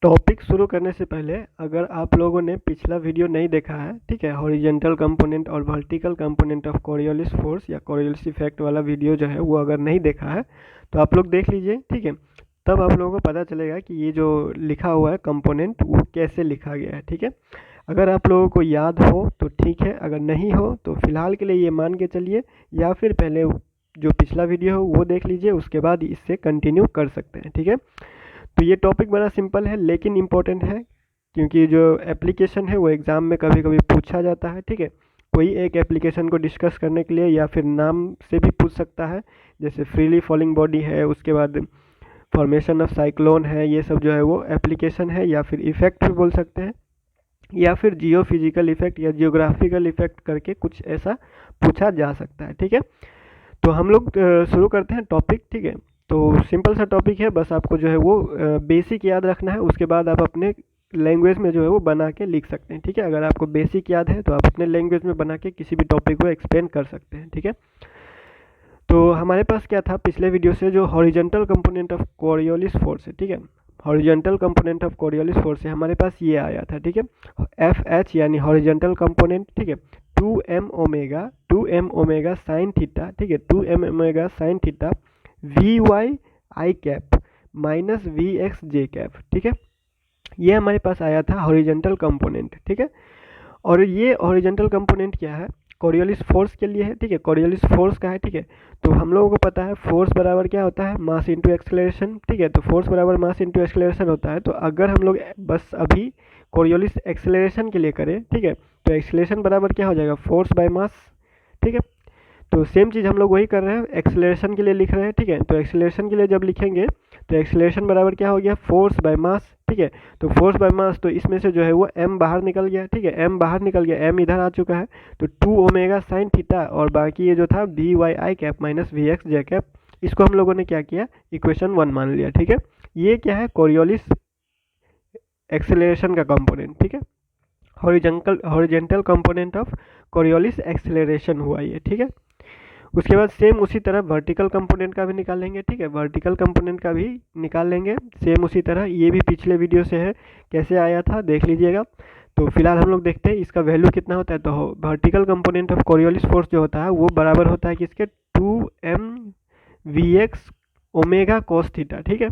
Topic शुरू करने से पहले अगर आप लोगों ने पिछला वीडियो नहीं देखा है, ठीक है, हॉरिजेंटल कंपोनेंट और vertical component of Coriolis force या कोरियोलिस इफेक्ट वाला वीडियो जो है वो अगर नहीं देखा है तो आप लोग देख लीजिए, ठीक है। तब आप लोगों को पता चलेगा कि ये जो लिखा हुआ है कंपोनेंट वो कैसे लिखा गया है, ठीक है। अगर आप लोगों को याद हो तो ठीक है, अगर नहीं हो तो फिलहाल के लिए ये मान के चलिए, या फिर पहले जो पिछला वीडियो हो वो देख लीजिए, उसके बाद इससे कंटिन्यू कर सकते हैं, ठीक है। तो ये टॉपिक बड़ा सिंपल है लेकिन इम्पोर्टेंट है, क्योंकि जो एप्लीकेशन है वो एग्ज़ाम में कभी कभी पूछा जाता है, ठीक है। कोई एक एप्लीकेशन को डिस्कस करने के लिए या फिर नाम से भी पूछ सकता है, जैसे फ्रीली फॉलिंग बॉडी है, उसके बाद फॉर्मेशन ऑफ साइक्लोन है, ये सब जो है वो एप्लीकेशन है, या फिर इफेक्ट भी बोल सकते हैं, या फिर जियो फिजिकल इफेक्ट या जियोग्राफिकल इफेक्ट करके कुछ ऐसा पूछा जा सकता है, ठीक है। तो हम लोग शुरू करते हैं टॉपिक, ठीक है। तो सिंपल सा टॉपिक है, बस आपको जो है वो बेसिक याद रखना है, उसके बाद आप अपने लैंग्वेज में जो है वो बना के लिख सकते हैं, ठीक है। अगर आपको बेसिक याद है तो आप अपने लैंग्वेज में बना के किसी भी टॉपिक को एक्सप्लेन कर सकते हैं, ठीक है। तो हमारे पास क्या था पिछले वीडियो से, जो horizontal component of Coriolis force है, ठीक है। Horizontal component of Coriolis force से हमारे पास ये आया था, ठीक है, एफ एच यानी हॉरिजॉन्टल कंपोनेंट, ठीक है, 2m ओमेगा साइन थीटा, ठीक है, 2m omega sine theta V Y I cap minus V X J cap, ठीक है। ये हमारे पास आया था हॉरिजॉन्टल कंपोनेंट, ठीक है। और ये हॉरिजॉन्टल कंपोनेंट क्या है, कोरियोलिस फोर्स के लिए है, ठीक है, कोरियोलिस फोर्स का है, ठीक है। तो हम लोगों को पता है फोर्स बराबर क्या होता है, मास इंटू एक्सेलरेशन, ठीक है। तो फोर्स बराबर मास इंटू एक्सेलरेशन होता है। तो अगर हम लोग बस अभी कोरियोलिस एक्सेलरेशन के लिए करें, ठीक है, तो एक्सेलरेशन बराबर क्या हो जाएगा, फोर्स बाय मास, ठीक है। तो सेम चीज़ हम लोग वही कर रहे हैं, एक्सेलरेशन के लिए लिख रहे हैं, ठीक है। तो एक्सेलरेशन के लिए जब लिखेंगे तो एक्सेलरेशन बराबर क्या हो गया, फोर्स बाय मास, ठीक है। तो फोर्स बाय मास, तो इसमें से जो है वो m बाहर निकल गया, ठीक है, m बाहर निकल गया, m इधर आ चुका है। तो 2 ओमेगा साइन थीटा और बाकी ये जो था V Y I cap minus V X J cap, इसको हम लोगों ने क्या किया, इक्वेशन 1 मान लिया, ठीक है। ये क्या है, कोरियोलिस एक्सेलरेशन का कंपोनेंट, ठीक है, horizontal component of Coriolis acceleration हुआ ये, ठीक है। उसके बाद सेम उसी तरह वर्टिकल कंपोनेंट का भी निकालेंगे, ठीक है, वर्टिकल कंपोनेंट का भी निकाल लेंगे सेम उसी तरह। ये भी पिछले वीडियो से है, कैसे आया था देख लीजिएगा। तो फिलहाल हम लोग देखते हैं इसका वैल्यू कितना होता है। तो vertical component of Coriolis force जो होता है वो बराबर होता है किसके, 2m V X omega cos theta, ठीक है,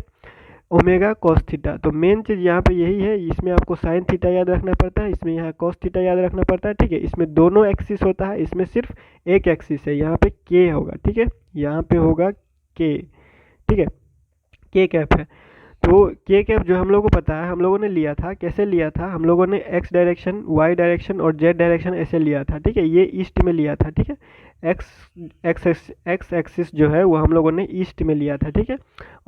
ओमेगा कॉस थीटा। तो मेन चीज़ यहाँ पे यही है, इसमें आपको साइन थीटा याद रखना पड़ता है, इसमें यहाँ कॉस थीटा याद रखना पड़ता है, ठीक है। इसमें दोनों एक्सिस होता है, इसमें सिर्फ एक एक्सिस है, यहाँ पे के होगा, ठीक है, यहाँ पे होगा के, ठीक है, के कैप है। तो के कैप जो हम लोगों को पता है, हम लोगों ने लिया था, कैसे लिया था, हम लोगों ने एक्स डायरेक्शन, वाई डायरेक्शन और जेड डायरेक्शन ऐसे लिया था, ठीक है। ये ईस्ट में लिया था, ठीक है, एक्स एक्सिस जो है वो हम लोगों ने ईस्ट में लिया था, ठीक है।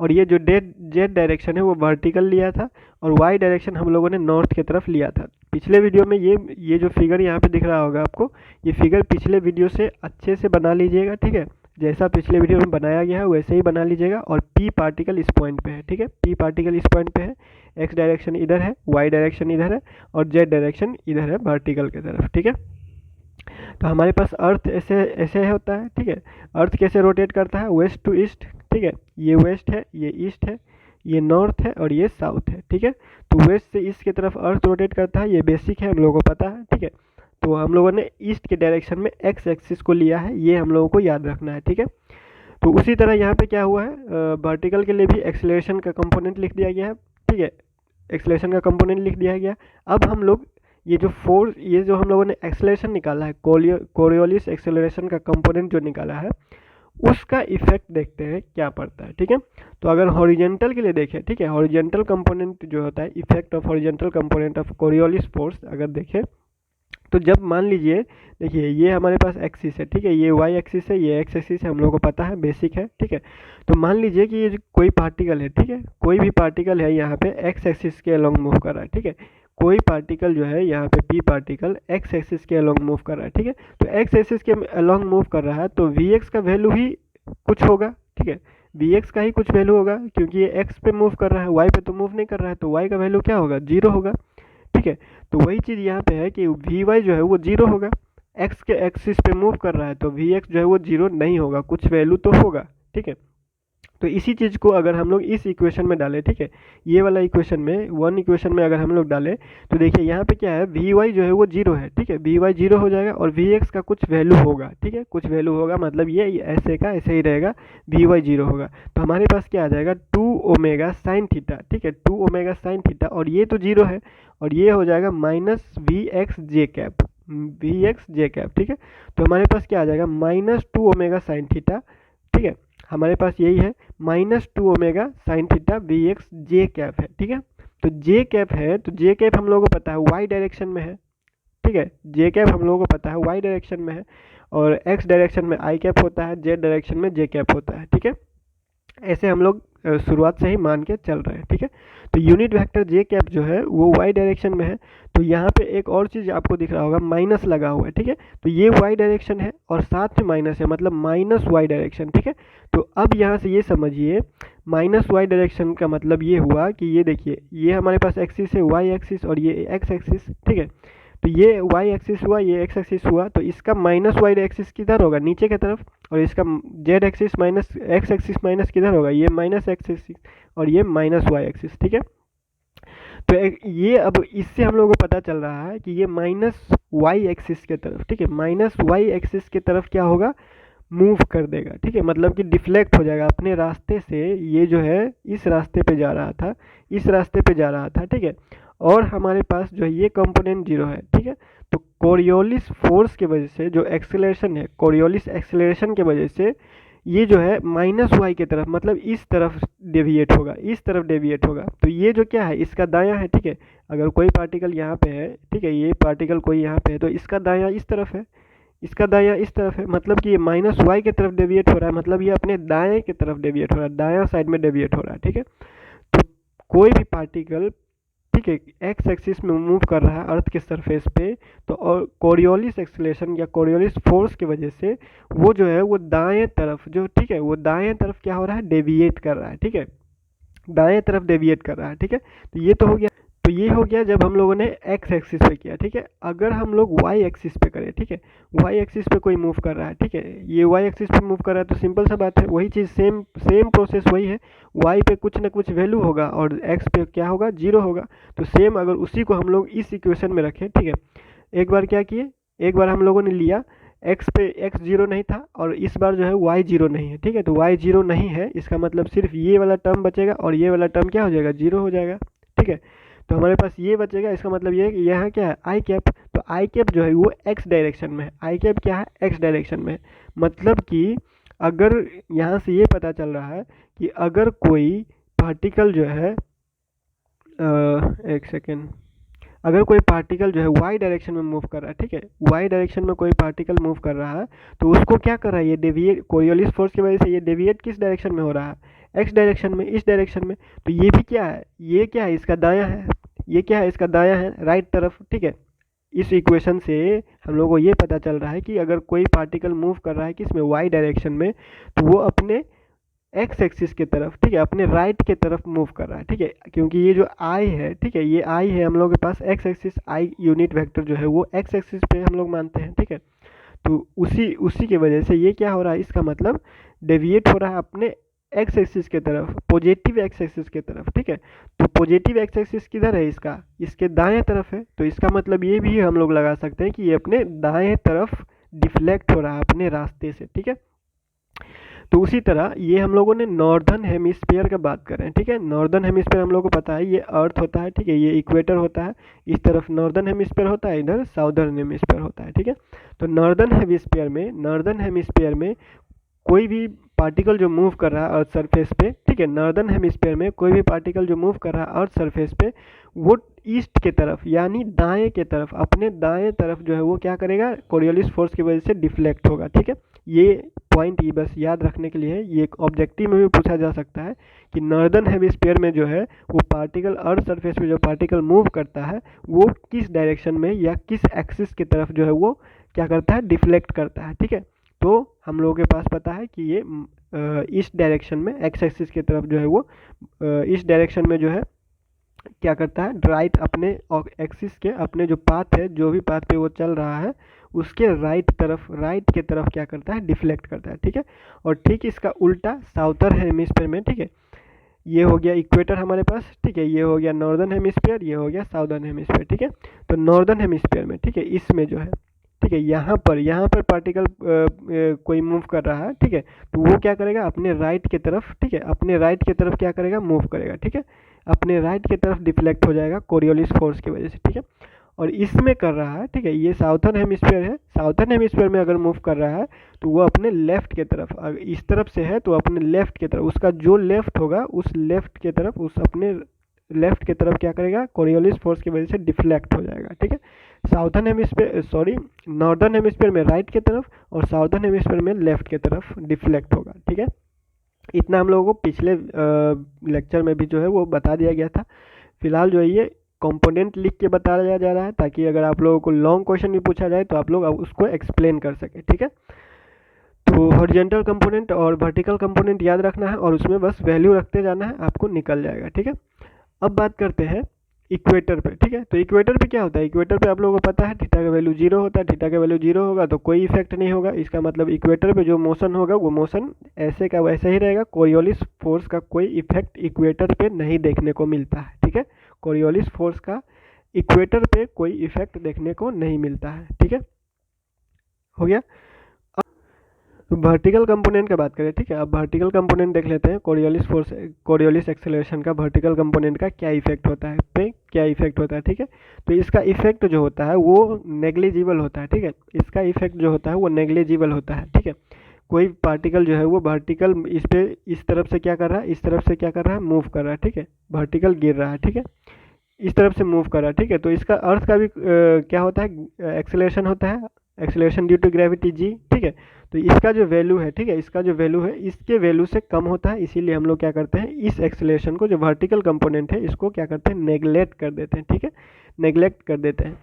और ये जो जेड डायरेक्शन है वो वर्टिकल लिया था, और वाई डायरेक्शन हम लोगों ने नॉर्थ की तरफ लिया था। पिछले वीडियो में ये जो फिगर यहाँ पे दिख रहा होगा आपको, ये फिगर पिछले वीडियो से अच्छे से बना लीजिएगा, ठीक है। जैसा पिछले वीडियो में बनाया गया है वैसे ही बना लीजिएगा। और पी पार्टिकल इस पॉइंट पे है, ठीक है, पी पार्टिकल इस पॉइंट पे है, एक्स डायरेक्शन इधर है, वाई डायरेक्शन इधर है, और जेड डायरेक्शन इधर है वर्टिकल की तरफ, ठीक है। तो हमारे पास अर्थ ऐसे ऐसे होता है, ठीक है। अर्थ कैसे रोटेट करता है, वेस्ट टू ईस्ट, ठीक है, ये वेस्ट है, ये ईस्ट है, ये नॉर्थ है और ये साउथ है, ठीक है। तो वेस्ट से ईस्ट की तरफ अर्थ रोटेट करता है, ये बेसिक है, हम लोगों को पता है, ठीक है। तो हम लोगों ने ईस्ट के डायरेक्शन में एक्स एक्सिस को लिया है, ये हम लोगों को याद रखना है, ठीक है। तो उसी तरह यहाँ पे क्या हुआ है, वर्टिकल के लिए भी एक्सेलरेशन का कंपोनेंट लिख दिया गया है, ठीक है, एक्सेलरेशन का कंपोनेंट लिख दिया गया। अब हम लोग ये जो फोर्स, ये जो हम लोगों ने एक्सेलरेशन निकाला है, कोरियोलिस एक्सेलरेशन का कंपोनेंट जो निकाला है, उसका इफेक्ट देखते हैं क्या पड़ता है, ठीक है। तो अगर हॉरिजॉन्टल के लिए देखें, ठीक है, हॉरिजॉन्टल कंपोनेंट जो होता है, effect of horizontal component of Coriolis force अगर देखें, तो जब मान लीजिए, देखिए ये हमारे पास एक्सिस है, ठीक है, ये वाई एक्सिस है, ये एक्स एक्सिस है, हम लोग को पता है, बेसिक है, ठीक है। तो मान लीजिए कि ये कोई पार्टिकल है, ठीक है, कोई भी पार्टिकल है यहाँ पे एक्स एक्सिस के अलोंग मूव कर रहा है, ठीक है, कोई पार्टिकल जो है यहाँ पे पी पार्टिकल एक्स एक्सिस के अलोंग मूव कर रहा है, ठीक है। तो एक्स एक्सिस के अलोंग मूव कर रहा है, तो वी एक्स का वैल्यू ही कुछ होगा, ठीक है, वी एक्स का ही कुछ वैल्यू होगा, क्योंकि ये एक्स पे मूव कर रहा है, वाई पे तो मूव नहीं कर रहा है, तो वाई का वैल्यू क्या होगा, 0 होगा, ठीक है। तो वही चीज़ यहाँ पे है कि वी वाई जो है वो 0 होगा, एक्स के एक्सिस पे मूव कर रहा है, तो वी एक्स जो है वो 0 नहीं होगा, कुछ वैल्यू तो होगा, ठीक है। तो इसी चीज़ को अगर हम लोग इस इक्वेशन में डालें, ठीक है, ये वाला इक्वेशन में, वन इक्वेशन में अगर हम लोग डालें तो देखिए यहाँ पे क्या है, वी वाई जो है वो जीरो है, ठीक है, वी वाई जीरो हो जाएगा और वी एक्स का कुछ वैल्यू होगा, ठीक है, कुछ वैल्यू होगा, मतलब ये ऐसे का ऐसे ही रहेगा, वी वाई जीरो होगा। तो हमारे पास क्या आ जाएगा, 2 ओमेगा साइन थीटा, ठीक है, 2 ओमेगा साइन थीटा, और ये तो जीरो है, और ये हो जाएगा minus V X J cap, V X J cap, ठीक है। तो हमारे पास क्या आ जाएगा, -2 ओमेगा साइन थीटा, ठीक है, हमारे पास यही है, -2 omega sine theta V X J cap है, ठीक है। तो जे कैप है, तो जे कैप हम लोगों को पता है वाई डायरेक्शन में है, ठीक है, जे कैप हम लोगों को पता है वाई डायरेक्शन में है, और एक्स डायरेक्शन में आई कैप होता है, जेड डायरेक्शन में जे कैप होता है, ठीक है। ऐसे हम लोग शुरुआत से ही मान के चल रहे हैं, ठीक है। तो यूनिट वेक्टर जे कैप जो है वो वाई डायरेक्शन में है। तो यहाँ पे एक और चीज़ आपको दिख रहा होगा, माइनस लगा हुआ है, ठीक है। तो ये वाई डायरेक्शन है और साथ में माइनस है, मतलब माइनस वाई डायरेक्शन, ठीक है। तो अब यहाँ से ये समझिए, माइनस वाई डायरेक्शन का मतलब ये हुआ कि ये देखिए, ये हमारे पास एक्सिस है वाई एक्सिस और ये एक्स एक्सिस, ठीक है। तो ये वाई एक्सिस हुआ, ये एक्स एक्सिस हुआ, तो इसका माइनस वाई एक्सिस किधर होगा, नीचे की तरफ, और इसका Z axis minus x axis minus किधर होगा, ये माइनस एक्स एक्सिस और ये माइनस वाई एक्सिस, ठीक है। तो ये अब इससे हम लोगों को पता चल रहा है कि ये माइनस वाई एक्सिस के तरफ, ठीक है, माइनस वाई एक्सिस के तरफ क्या होगा, मूव कर देगा, ठीक है, मतलब कि डिफ्लेक्ट हो जाएगा अपने रास्ते से, ये जो है इस रास्ते पे जा रहा था, इस रास्ते पे जा रहा था, ठीक है। और हमारे पास जो है ये कंपोनेंट जीरो है, ठीक है। तो कोरियोलिस फोर्स की वजह से जो एक्सेलरेशन है, कोरियोलिस एक्सेलरेशन की वजह से ये जो है माइनस वाई की तरफ, मतलब इस तरफ डेविएट होगा, इस तरफ डेविएट होगा। तो ये जो क्या है, इसका दायां है, ठीक है, अगर कोई पार्टिकल यहाँ पे है, ठीक है, ये पार्टिकल कोई यहाँ पे है, तो इसका दायां इस तरफ है, इसका दायां इस तरफ है, मतलब कि ये माइनस वाई की तरफ डेविएट हो रहा है, मतलब ये अपने दाएं की तरफ डेविएट हो रहा है, दायां साइड में डेविएट हो रहा है, ठीक है। तो कोई भी पार्टिकल, ठीक है, एक्स एक्सिस में मूव कर रहा है अर्थ के सरफेस पे, तो और कोरियोलिस एक्सेलरेशन या कोरियोलिस फोर्स की वजह से वो जो है वो दाएं तरफ जो, ठीक है, वो दाएं तरफ क्या हो रहा है, डेविएट कर रहा है, ठीक है, दाएं तरफ डेविएट कर रहा है, ठीक है। तो ये तो हो गया, तो ये हो गया जब हम लोगों ने एक्स एक्सिस पे किया, ठीक है। अगर हम लोग वाई एक्सिस पे करें, ठीक है, वाई एक्सिस पे कोई मूव कर रहा है, ठीक है, ये वाई एक्सिस पे मूव कर रहा है, तो सिंपल सा बात है, वही चीज़, सेम सेम प्रोसेस वही है, वाई पे कुछ ना कुछ वैल्यू होगा और एक्स पे क्या होगा, जीरो होगा। तो सेम अगर उसी को हम लोग इस इक्वेशन में रखें, ठीक है, एक बार क्या किए, एक बार हम लोगों ने लिया एक्स पे एक्स जीरो नहीं था और इस बार जो है वाई जीरो नहीं है, ठीक है। तो वाई जीरो नहीं है, इसका मतलब सिर्फ ये वाला टर्म बचेगा और ये वाला टर्म क्या हो जाएगा, जीरो हो जाएगा, ठीक है। तो हमारे पास ये बचेगा, इसका मतलब ये है कि यहाँ क्या है, आई कैप, तो आई कैप जो है वो एक्स डायरेक्शन में है, आई कैप क्या है, एक्स डायरेक्शन में है। मतलब कि अगर यहाँ से ये पता चल रहा है कि अगर कोई पार्टिकल जो है, एक सेकेंड, अगर कोई पार्टिकल जो है वाई डायरेक्शन में मूव कर रहा है, ठीक है, वाई डायरेक्शन में कोई पार्टिकल मूव कर रहा है, तो उसको क्या कर रहा है, ये डेविएट, कोरियोलिस फोर्स की वजह से ये डेविएट किस डायरेक्शन में हो रहा है, एक्स डायरेक्शन में, इस डायरेक्शन में। तो ये भी क्या है, ये क्या है, इसका दायां है, ये क्या है, इसका दायां है, राइट तरफ, ठीक है। इस इक्वेशन से हम लोग को ये पता चल रहा है कि अगर कोई पार्टिकल मूव कर रहा है किसमें, वाई डायरेक्शन में, तो वो अपने एक्स एक्सिस की तरफ, ठीक है, अपने राइट की तरफ मूव कर रहा है, ठीक है, क्योंकि ये जो आई है, ठीक है, ये आई है हम लोग के पास x axis, i unit vector जो है वो एक्स एक्सिस पे हम लोग मानते हैं, ठीक है। तो उसी उसी की वजह से ये क्या हो रहा है, इसका मतलब डेविएट हो रहा है अपने एक्स एक्सिस की तरफ, पॉजिटिव एक्स एक्सिस की तरफ, ठीक है। तो पॉजिटिव एक्स एक्सिस किधर है इसका, इसके दाएं तरफ है, तो इसका मतलब ये भी हम लोग लगा सकते हैं कि ये अपने दाएं तरफ डिफ्लेक्ट हो रहा है अपने रास्ते से, ठीक है। तो उसी तरह ये हम लोगों ने नॉर्दर्न हेमिस्फीयर का बात कर रहे हैं, ठीक है, नॉर्दर्न हेमिस्फीयर हम लोगों को पता है ये अर्थ होता है, ठीक है, ये इक्वेटर होता है, इस तरफ नॉर्दर्न हेमिस्फीयर होता है, इधर साउदर्न हेमिस्फीयर होता है, ठीक है। तो नॉर्दर्न हेमिस्फीयर में कोई भी पार्टिकल जो मूव कर रहा है अर्थ सरफेस पे, ठीक है, नॉर्दर्न हेमिस्फीयर में कोई भी पार्टिकल जो मूव कर रहा है अर्थ सरफेस पे, वो ईस्ट के तरफ यानी दाएं के तरफ, अपने दाएं तरफ जो है वो क्या करेगा, कोरियोलिस फोर्स की वजह से डिफ्लेक्ट होगा, ठीक है। ये पॉइंट ये बस याद रखने के लिए है, ये एक ऑब्जेक्टिव में भी पूछा जा सकता है कि नॉर्दर्न हेमिस्फीयर में जो है वो पार्टिकल अर्थ सरफेस पे जो पार्टिकल मूव करता है वो किस डायरेक्शन में या किस एक्सिस की तरफ जो है वो क्या करता है, डिफ्लेक्ट करता है, ठीक है। तो हम लोगों के पास पता है कि ये इस डायरेक्शन में एक्स एक्सिस की तरफ जो है वो इस डायरेक्शन में जो है क्या करता है, राइट अपने एक्सिस के अपने जो पाथ है, जो भी पाथ पे वो चल रहा है उसके राइट के तरफ क्या करता है, डिफ्लेक्ट करता है, ठीक है। और ठीक इसका उल्टा साउथर्न हेमिस्फीयर में, ठीक है, ये हो गया इक्वेटर हमारे पास, ठीक है, ये हो गया नॉर्दर्न हेमिस्फीयर, ये हो गया साउदर्न हेमिस्फीयर, ठीक है। तो नॉर्दर्न हेमिस्फीयर में, ठीक है, इसमें जो है, ठीक है, यहाँ पर पार्टिकल कोई मूव कर रहा है, ठीक है, तो वो क्या करेगा, अपने राइट की तरफ, ठीक है, अपने राइट की तरफ क्या करेगा, मूव करेगा, ठीक है, अपने राइट की तरफ डिफ्लेक्ट हो जाएगा कोरियोलिस फोर्स की वजह से, ठीक है। और इसमें कर रहा है, ठीक है, ये साउथर्न हेमिस्फीयर है, साउथर्न हेमिस्फीयर में अगर मूव कर रहा है तो वो अपने लेफ्ट की तरफ, अगर इस तरफ से है तो अपने लेफ्ट की तरफ, उसका जो लेफ्ट होगा उस लेफ्ट की तरफ, उस अपने लेफ्ट की तरफ क्या करेगा, कोरियोलिस फोर्स की वजह से डिफ्लेक्ट हो जाएगा, ठीक है। Southern hemisphere, sorry, northern hemisphere में राइट की तरफ और साउथर्न हेमिस्फीयर में लेफ्ट की तरफ डिफ्लेक्ट होगा, ठीक है। इतना हम लोगों को पिछले लेक्चर में भी जो है वो बता दिया गया था। फिलहाल जो है ये कंपोनेंट लिख के बताया जा रहा है ताकि अगर आप लोगों को लॉन्ग क्वेश्चन भी पूछा जाए तो आप लोग उसको एक्सप्लेन कर सके, ठीक है। तो हॉरिजॉन्टल कंपोनेंट और वर्टिकल कंपोनेंट याद रखना है और उसमें बस वैल्यू रखते जाना है, आपको निकल जाएगा, ठीक है। अब बात करते हैं इक्वेटर पे, ठीक है। तो इक्वेटर पे क्या होता है, इक्वेटर पे आप लोगों को पता है थीटा का वैल्यू 0 होता है, थीटा का वैल्यू 0 होगा तो कोई इफेक्ट नहीं होगा। इसका मतलब इक्वेटर पे जो मोशन होगा वो मोशन ऐसे का वैसे ही रहेगा, कोरियोलिस फोर्स का कोई इफेक्ट इक्वेटर पे नहीं देखने को मिलता है, ठीक है। कोरियोलिस फोर्स का इक्वेटर पे कोई इफेक्ट देखने को नहीं मिलता है, ठीक है, हो गया। तो वर्टिकल कंपोनेंट का बात करें, ठीक है, अब वर्टिकल कंपोनेंट देख लेते हैं, कोरियोलिस फोर्स, कोरियोलिस एक्सेलरेशन का वर्टिकल कंपोनेंट का क्या इफेक्ट होता है, पे क्या इफेक्ट होता है, ठीक है। तो इसका इफेक्ट जो होता है वो नेग्लिजिबल होता है, ठीक है, इसका इफेक्ट जो होता है वो नेग्लिजिबल होता है, ठीक है। कोई पार्टिकल जो है वो वर्टिकल इस पे इस तरफ से क्या कर रहा है, इस तरफ से क्या कर रहा है, मूव कर रहा है, ठीक है, वर्टिकल गिर रहा है, ठीक है, इस तरफ से मूव कर रहा है, ठीक है। तो इसका अर्थ का भी क्या होता है, एक्सेलरेशन होता है, acceleration due to gravity G, ठीक है। तो इसका जो वैल्यू है, ठीक है, इसका जो वैल्यू है इसके वैल्यू से कम होता है, इसीलिए हम लोग क्या करते हैं, इस एक्सेलरेशन को, जो वर्टिकल कंपोनेंट है, इसको क्या करते हैं, नेग्लेक्ट कर देते हैं, ठीक है, नेग्लेक्ट कर देते हैं।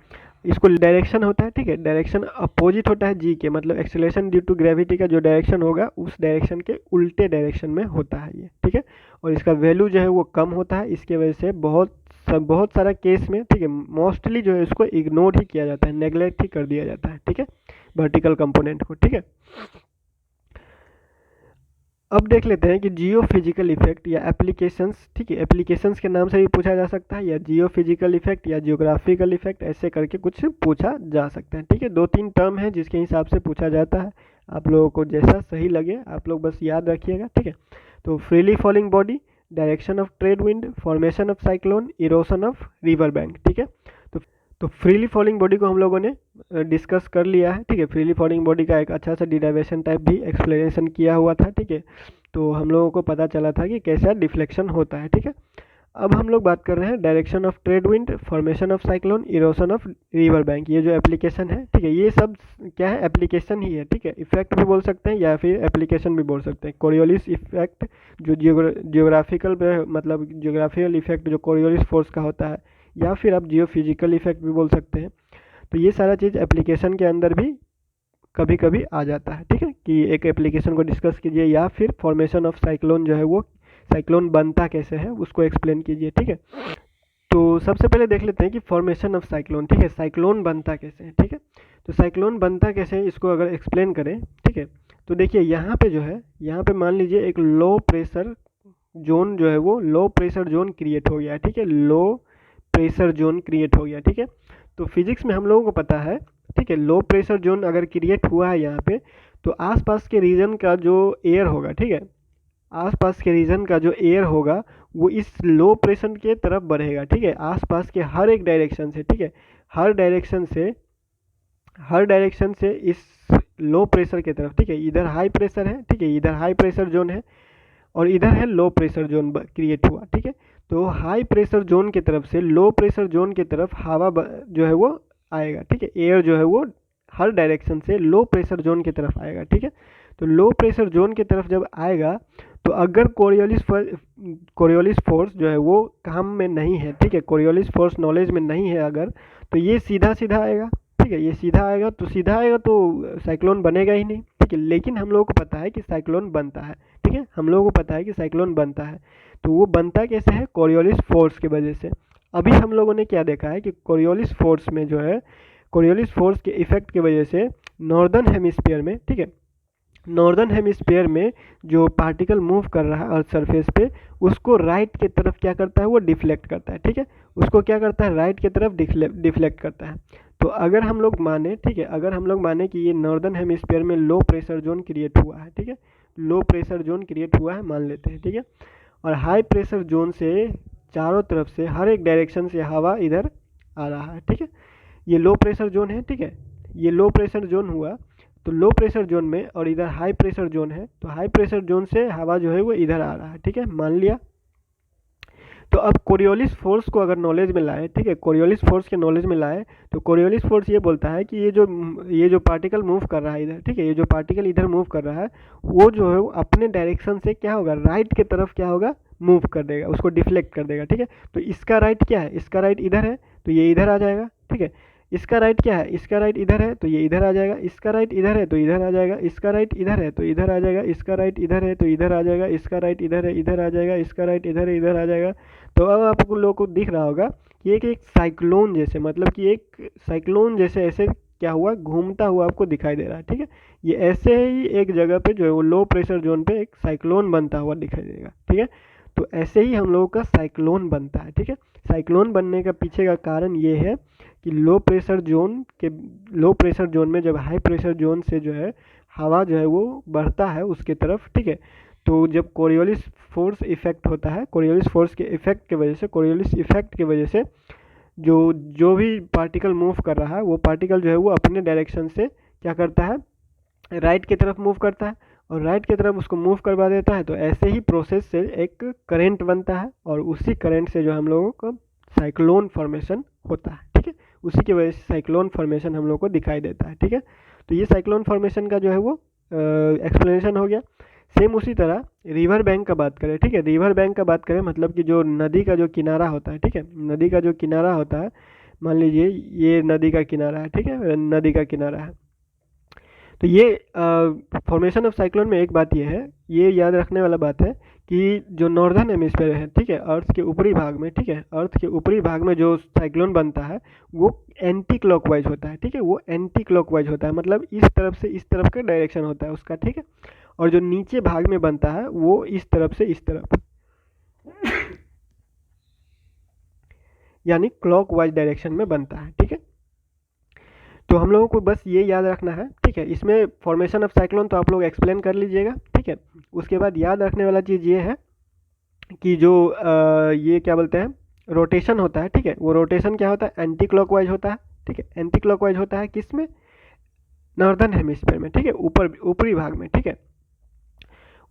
इसको डायरेक्शन होता है, ठीक है, डायरेक्शन अपोजिट होता है जी के, मतलब एक्सेलरेशन ड्यू टू ग्रेविटी का जो डायरेक्शन होगा उस डायरेक्शन के उल्टे डायरेक्शन में होता है ये, ठीक है। और इसका वैल्यू जो है वो कम होता है, इसके वजह से बहुत सारा केस में, ठीक है, मोस्टली जो है इसको इग्नोर ही किया जाता है, नेग्लेक्ट ही कर दिया जाता है, ठीक है, वर्टिकल कंपोनेंट को, ठीक है। अब देख लेते हैं कि जियो फिजिकल इफेक्ट या एप्लीकेशंस, ठीक है, एप्लीकेशंस के नाम से भी पूछा जा सकता है, या जियो फिजिकल इफेक्ट या जियोग्राफिकल इफेक्ट, ऐसे करके कुछ पूछा जा सकता है, ठीक है। 2-3 टर्म है जिसके हिसाब से पूछा जाता है, आप लोगों को जैसा सही लगे आप लोग बस याद रखिएगा, ठीक है। तो freely falling body, direction of trade wind, formation of cyclone, erosion of river bank, ठीक है। तो फ्रीली फॉलिंग बॉडी को हम लोगों ने डिस्कस कर लिया है, ठीक है। फ्रीली फॉलिंग बॉडी का एक अच्छा सा डिराइवेशन टाइप भी एक्सप्लेनेशन किया हुआ था, ठीक है। तो हम लोगों को पता चला था कि कैसा डिफ्लेक्शन होता है, ठीक है। अब हम लोग बात कर रहे हैं direction of trade wind, formation of cyclone, erosion of river bank, ये जो एप्लीकेशन है, ठीक है, ये सब क्या है, एप्लीकेशन ही है, ठीक है। इफेक्ट भी बोल सकते हैं या फिर एप्लीकेशन भी बोल सकते हैं। कोरियोलिस इफेक्ट जो जियोग्राफिकल मतलब जियोग्राफिकल इफेक्ट जो कोरियोलिस फोर्स का होता है, या फिर आप जियो फिजिकल इफेक्ट भी बोल सकते हैं। तो ये सारा चीज़ एप्लीकेशन के अंदर भी कभी कभी आ जाता है, ठीक है, कि एक एप्लीकेशन को डिस्कस कीजिए, या फिर फॉर्मेशन ऑफ साइक्लोन जो है वो साइक्लोन बनता कैसे है उसको एक्सप्लेन कीजिए, ठीक है। तो सबसे पहले देख लेते हैं कि फॉर्मेशन ऑफ साइक्लोन, ठीक है, साइक्लोन बनता कैसे है, ठीक है। तो साइक्लोन बनता कैसे है इसको अगर एक्सप्लेन करें, ठीक है, तो देखिए यहाँ पे जो है, यहाँ पे मान लीजिए एक लो प्रेशर जोन जो है वो लो प्रेशर जोन क्रिएट हो गया है, ठीक है, लो प्रेशर जोन क्रिएट हो गया, ठीक है। तो फिजिक्स में हम लोगों को पता है, ठीक है, लो प्रेशर जोन अगर क्रिएट हुआ है यहाँ पे, तो आसपास के रीजन का जो एयर होगा, ठीक है, आसपास के रीजन का जो एयर होगा वो इस लो प्रेशर के तरफ बढ़ेगा, ठीक है, आसपास के हर एक डायरेक्शन से, ठीक है, हर डायरेक्शन से इस लो प्रेशर की तरफ, ठीक है, इधर हाई प्रेशर है, ठीक है, इधर हाई प्रेशर जोन है और इधर है लो प्रेशर जोन क्रिएट हुआ, ठीक है। तो हाई प्रेशर जोन की तरफ से लो प्रेशर जोन की तरफ हवा जो है वो आएगा, ठीक है, एयर जो है वो हर डायरेक्शन से लो प्रेशर जोन की तरफ आएगा, ठीक है। तो लो प्रेशर जोन की तरफ जब आएगा तो अगर कोरियोलिस फोर्स जो है वो काम में नहीं है, ठीक है, कोरियोलिस फोर्स नॉलेज में नहीं है अगर, तो ये सीधा सीधा आएगा, ठीक है, ये सीधा आएगा तो साइक्लोन बनेगा ही नहीं, ठीक है। लेकिन हम लोगों को पता है कि साइक्लोन बनता है, ठीक है, हम लोगों को पता है कि साइक्लोन बनता है। तो वो बनता कैसे है, कोरियोलिस फोर्स की वजह से। अभी हम लोगों ने क्या देखा है कि कोरियोलिस फोर्स में जो है, कोरियोलिस फोर्स के इफेक्ट की वजह से नॉर्दर्न हेमिस्फीयर में, ठीक है, नॉर्दर्न हेमिस्फीयर में जो पार्टिकल मूव कर रहा है अर्थ सरफेस पे, उसको राइट की तरफ क्या करता है, वो डिफ्लेक्ट करता है, ठीक है, उसको क्या करता है, राइट की तरफ डिफ्लेक्ट करता है। तो अगर हम लोग माने, ठीक है, अगर हम लोग माने कि ये नॉर्दर्न हेमिस्फीयर में लो प्रेशर जोन क्रिएट हुआ है, ठीक है, लो प्रेशर जोन क्रिएट हुआ है मान लेते हैं, ठीक है, और हाई प्रेशर जोन से चारों तरफ से हर एक डायरेक्शन से हवा इधर आ रहा है, ठीक है, ये लो प्रेशर जोन है, ठीक है, ये लो प्रेशर जोन हुआ। तो लो प्रेशर जोन में और इधर हाई प्रेशर जोन है, तो हाई प्रेशर जोन से हवा जो है वो इधर आ रहा है, ठीक है, मान लिया। तो अब कोरियोलिस फोर्स को अगर नॉलेज में लाए, ठीक है, कोरियोलिस फोर्स के नॉलेज में लाए, तो कोरियोलिस फोर्स ये बोलता है कि ये जो पार्टिकल मूव कर रहा है इधर, ठीक है, ये जो पार्टिकल इधर मूव कर रहा है, वो जो है वो अपने डायरेक्शन से क्या होगा, राइट की तरफ क्या होगा, मूव कर देगा, उसको डिफ्लेक्ट कर देगा, ठीक है। तो इसका राइट क्या है, इसका राइट इधर है, तो ये इधर आ जाएगा, ठीक है। इसका राइट क्या है, इसका राइट इधर है, तो ये इधर आ जाएगा, इसका राइट इधर है तो इधर आ जाएगा, इसका राइट इधर है तो इधर आ जाएगा, इसका राइट इधर है तो इधर आ जाएगा, इसका राइट इधर है इधर आ जाएगा, इसका राइट इधर है इधर आ जाएगा। तो अब आप लोगों को दिख रहा होगा कि एक साइक्लोन जैसे, मतलब कि एक साइक्लोन जैसे ऐसे क्या हुआ, घूमता हुआ आपको दिखाई दे रहा है, ठीक है। ये ऐसे ही एक जगह पे जो है वो लो प्रेशर जोन पे एक साइक्लोन बनता हुआ दिखाई देगा, ठीक है। तो ऐसे ही हम लोगों का साइक्लोन बनता है, ठीक है। साइक्लोन बनने का पीछे का कारण ये है कि लो प्रेशर जोन में जब हाई प्रेशर जोन से जो है हवा जो है वो बढ़ता है उसके तरफ, ठीक है। तो जब कोरियोलिस फोर्स इफेक्ट होता है, कोरियोलिस फोर्स के इफेक्ट की वजह से, कोरियोलिस इफेक्ट की वजह से जो जो भी पार्टिकल मूव कर रहा है, वो पार्टिकल जो है वो अपने डायरेक्शन से क्या करता है, राइट की तरफ मूव करता है, और राइट की तरफ उसको मूव करवा देता है। तो ऐसे ही प्रोसेस से एक करंट बनता है, और उसी करंट से जो हम लोगों को साइक्लोन फॉर्मेशन होता है, ठीक है। उसी की वजह से साइक्लोन फॉर्मेशन हम लोग को दिखाई देता है, ठीक है। तो ये साइक्लोन फॉर्मेशन का जो है वो एक्सप्लेनेशन हो गया। सेम उसी तरह रिवर बैंक का बात करें, ठीक है, रिवर बैंक का बात करें मतलब कि जो नदी का जो किनारा होता है, ठीक है, नदी का जो किनारा होता है, मान लीजिए ये नदी का किनारा है, ठीक है, नदी का किनारा है। तो ये फॉर्मेशन ऑफ साइक्लोन में एक बात ये है, ये याद रखने वाला बात है कि जो नॉर्दर्न हेमिस्फीयर है, ठीक है, अर्थ के ऊपरी भाग में, ठीक है, अर्थ के ऊपरी भाग में जो साइक्लोन बनता है वो एंटी क्लॉकवाइज होता है, ठीक है, वो एंटी क्लॉकवाइज होता है, मतलब इस तरफ से इस तरफ का डायरेक्शन होता है उसका, ठीक है। और जो नीचे भाग में बनता है वो इस तरफ से इस तरफ यानी क्लॉकवाइज डायरेक्शन में बनता है, ठीक है। तो हम लोगों को बस ये याद रखना है, ठीक है। इसमें फॉर्मेशन ऑफ साइक्लोन तो आप लोग एक्सप्लेन कर लीजिएगा, ठीक है। उसके बाद याद रखने वाला चीज़ ये है कि जो ये क्या बोलते हैं, रोटेशन होता है, ठीक है, वो रोटेशन क्या होता है, एंटी क्लॉकवाइज होता है, ठीक है। एंटी क्लॉकवाइज होता है किस में, नॉर्दर्न हेमिस्फीयर में, ठीक है, ऊपरी भाग में, ठीक है।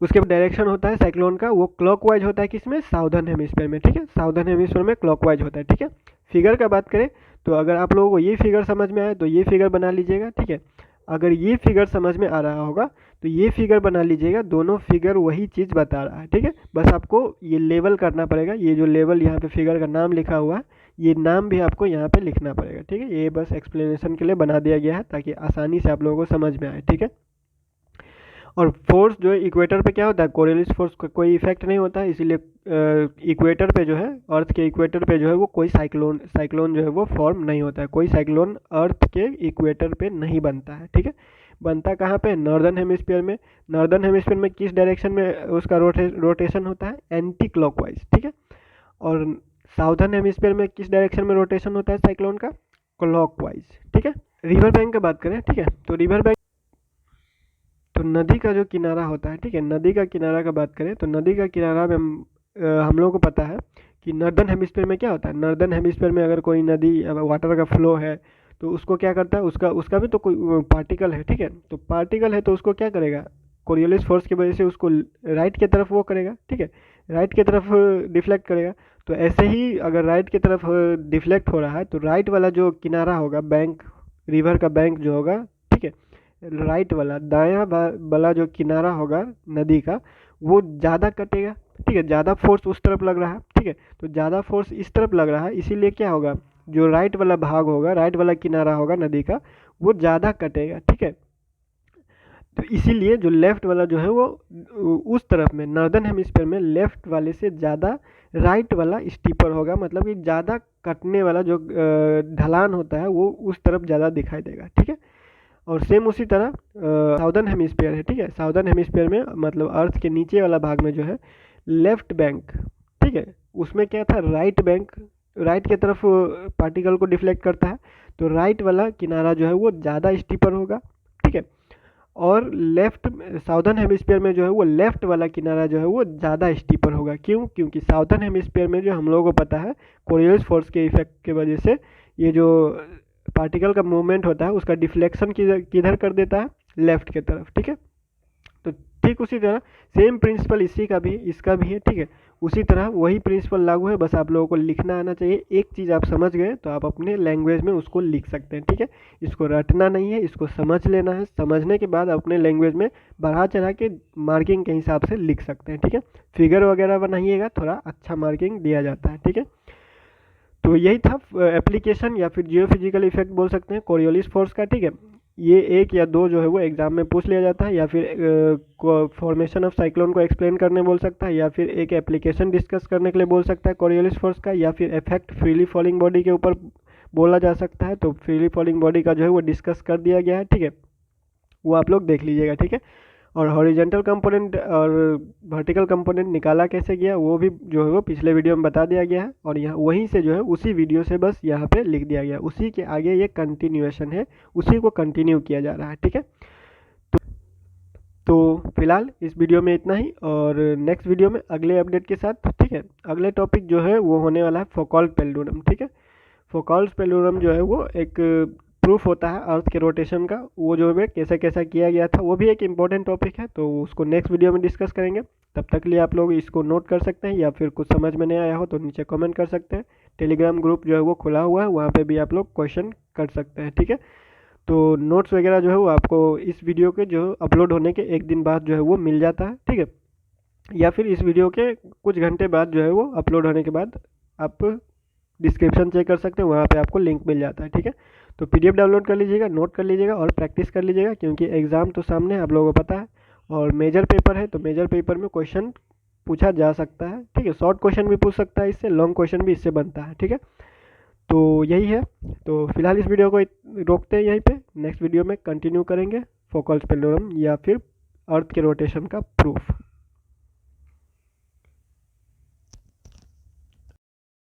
उसके बाद डायरेक्शन होता है साइक्लोन का, वो क्लॉकवाइज होता है किसमें, साउदर्न हेमिस्फीयर में, ठीक है, साउदर्न हेमिस्फीयर में क्लॉकवाइज होता है, ठीक है। फिगर का बात करें तो अगर आप लोगों को ये फिगर समझ में आए तो ये फिगर बना लीजिएगा, ठीक है। अगर ये फिगर समझ में आ रहा होगा तो ये फिगर बना लीजिएगा, दोनों फिगर वही चीज़ बता रहा है, ठीक है। बस आपको ये लेवल करना पड़ेगा, ये जो लेवल यहाँ पे फिगर का नाम लिखा हुआ है, ये नाम भी आपको यहाँ पे लिखना पड़ेगा, ठीक है। ये बस एक्सप्लेनेशन के लिए बना दिया गया है ताकि आसानी से आप लोगों को समझ में आए, ठीक है। और फोर्स जो है इक्वेटर पे क्या होता है, कोरियोलिस फोर्स का कोई इफेक्ट नहीं होता है, इसीलिए इक्वेटर पे जो है, अर्थ के इक्वेटर पे जो है वो कोई साइक्लोन जो है वो फॉर्म नहीं होता है, कोई साइक्लोन अर्थ के इक्वेटर पे नहीं बनता है, ठीक है। बनता कहाँ पे, नॉर्दर्न हेमिस्फीयर में। नॉर्दर्न हेमिस्फीयर में किस डायरेक्शन में उसका रोटेशन होता है, एंटी क्लॉकवाइज, ठीक है। और साउदर्न हेमिस्फीयर में किस डायरेक्शन में रोटेशन होता है साइक्लोन का, क्लॉकवाइज, ठीक है। रिवर बैंक का बात करें, ठीक है, तो रिवर बैंक, तो नदी का जो किनारा होता है, ठीक है, नदी का किनारा का बात करें तो नदी का किनारा में हम लोगों को पता है कि नॉर्दर्न हेमिस्फीयर में क्या होता है, नॉर्दर्न हेमिस्फीयर में अगर कोई नदी वाटर का फ्लो है तो उसको क्या करता है, उसका उसका भी तो कोई पार्टिकल है, ठीक है, तो पार्टिकल है तो उसको क्या करेगा, कोरियोलिस फोर्स की वजह से उसको राइट की तरफ वो करेगा, ठीक है, राइट की तरफ डिफ्लेक्ट करेगा। तो ऐसे ही अगर राइट की तरफ डिफ्लेक्ट हो रहा है तो राइट वाला जो किनारा होगा, बैंक, रिवर का बैंक जो होगा, ठीक है, राइट वाला, दायां वाला जो किनारा होगा नदी का, वो ज़्यादा कटेगा, ठीक है, ज़्यादा फोर्स उस तरफ लग रहा है, ठीक है, तो ज़्यादा फोर्स इस तरफ लग रहा है, इसीलिए क्या होगा, जो राइट वाला भाग होगा, राइट वाला किनारा होगा नदी का, वो ज़्यादा कटेगा, ठीक है। तो इसीलिए जो लेफ्ट वाला जो है वो उस तरफ में नॉर्दर्न हेमिस्फीयर में लेफ्ट वाले से ज़्यादा राइट वाला स्टीपर होगा, मतलब कि ज़्यादा कटने वाला जो ढलान होता है वो उस तरफ ज़्यादा दिखाई देगा, ठीक है। और सेम उसी तरह साउदर्न हेमिस्फीयर है, ठीक है। साउदर्न हेमिस्फीयर में मतलब अर्थ के नीचे वाला भाग में जो है लेफ्ट बैंक, ठीक है, उसमें क्या था, राइट बैंक राइट की तरफ पार्टिकल को डिफ्लेक्ट करता है, तो राइट वाला किनारा जो है वो ज़्यादा स्टीपर होगा, ठीक है। और लेफ्ट साउदर्न हेमिस्फीयर में जो है वो लेफ्ट वाला किनारा जो है वो ज़्यादा स्टीपर होगा। क्यों? क्योंकि साउदर्न हेमिस्फीयर में जो हम लोगों को पता है कोरियोलिस फोर्स के इफेक्ट की वजह से ये जो पार्टिकल का मूवमेंट होता है उसका डिफ्लेक्शन किधर कर देता है, लेफ्ट की तरफ, ठीक है। तो ठीक उसी तरह सेम प्रिंसिपल इसी का भी इसका भी है, ठीक है। उसी तरह वही प्रिंसिपल लागू है, बस आप लोगों को लिखना आना चाहिए। एक चीज़ आप समझ गए तो आप अपने लैंग्वेज में उसको लिख सकते हैं, ठीक है। इसको रटना नहीं है, इसको समझ लेना है। समझने के बाद अपने लैंग्वेज में बढ़ा चढ़ा के मार्किंग के हिसाब से लिख सकते हैं, ठीक है। फिगर वगैरह बनाइएगा, थोड़ा अच्छा मार्किंग दिया जाता है, ठीक है। तो यही था एप्लीकेशन या फिर जियोफिजिकल इफेक्ट बोल सकते हैं कोरियोलिस फोर्स का, ठीक है। ये एक या दो जो है वो एग्जाम में पूछ लिया जाता है, या फिर फॉर्मेशन ऑफ साइक्लोन को एक्सप्लेन करने बोल सकता है, या फिर एक एप्लीकेशन डिस्कस करने के लिए बोल सकता है कोरियोलिस फोर्स का, या फिर इफेक्ट फ्रीली फॉलिंग बॉडी के ऊपर बोला जा सकता है। तो फ्रीली फॉलिंग बॉडी का जो है वो डिस्कस कर दिया गया है, ठीक है, वो आप लोग देख लीजिएगा, ठीक है। और हॉरिजेंटल कंपोनेंट और वर्टिकल कंपोनेंट निकाला कैसे गया वो भी जो है वो पिछले वीडियो में बता दिया गया है, और यहाँ वहीं से जो है उसी वीडियो से बस यहाँ पे लिख दिया गया, उसी के आगे ये कंटिन्यूएशन है, उसी को कंटिन्यू किया जा रहा है, ठीक है। तो फिलहाल इस वीडियो में इतना ही, और नेक्स्ट वीडियो में अगले अपडेट के साथ, ठीक है। अगले टॉपिक जो है वो होने वाला है फोकॉल्ट पेल्डोनम, ठीक है। फोकॉल्ट पेल्डोनम जो है वो एक प्रूफ होता है अर्थ के रोटेशन का, वो जो है कैसे कैसा किया गया था, वो भी एक इम्पोर्टेंट टॉपिक है, तो उसको नेक्स्ट वीडियो में डिस्कस करेंगे। तब तक के लिए आप लोग इसको नोट कर सकते हैं, या फिर कुछ समझ में नहीं आया हो तो नीचे कमेंट कर सकते हैं। टेलीग्राम ग्रुप जो है वो खुला हुआ है, वहाँ पे भी आप लोग क्वेश्चन कर सकते हैं, ठीक है। तो नोट्स वगैरह जो है वो आपको इस वीडियो के जो अपलोड होने के एक दिन बाद जो है वो मिल जाता है, ठीक है। या फिर इस वीडियो के कुछ घंटे बाद जो है वो अपलोड होने के बाद आप डिस्क्रिप्शन चेक कर सकते हैं, वहाँ पे आपको लिंक मिल जाता है, ठीक है। तो पीडीएफ डाउनलोड कर लीजिएगा, नोट कर लीजिएगा और प्रैक्टिस कर लीजिएगा, क्योंकि एग्ज़ाम तो सामने आप लोगों को पता है, और मेजर पेपर है, तो मेजर पेपर में क्वेश्चन पूछा जा सकता है, ठीक है। शॉर्ट क्वेश्चन भी पूछ सकता है इससे, लॉन्ग क्वेश्चन भी इससे बनता है, ठीक है। तो यही है। तो फिलहाल इस वीडियो को रोकते हैं यहीं पे, नेक्स्ट वीडियो में कंटिन्यू करेंगे फोकॉल्ट पेल्डोनम या फिर अर्थ के रोटेशन का प्रूफ।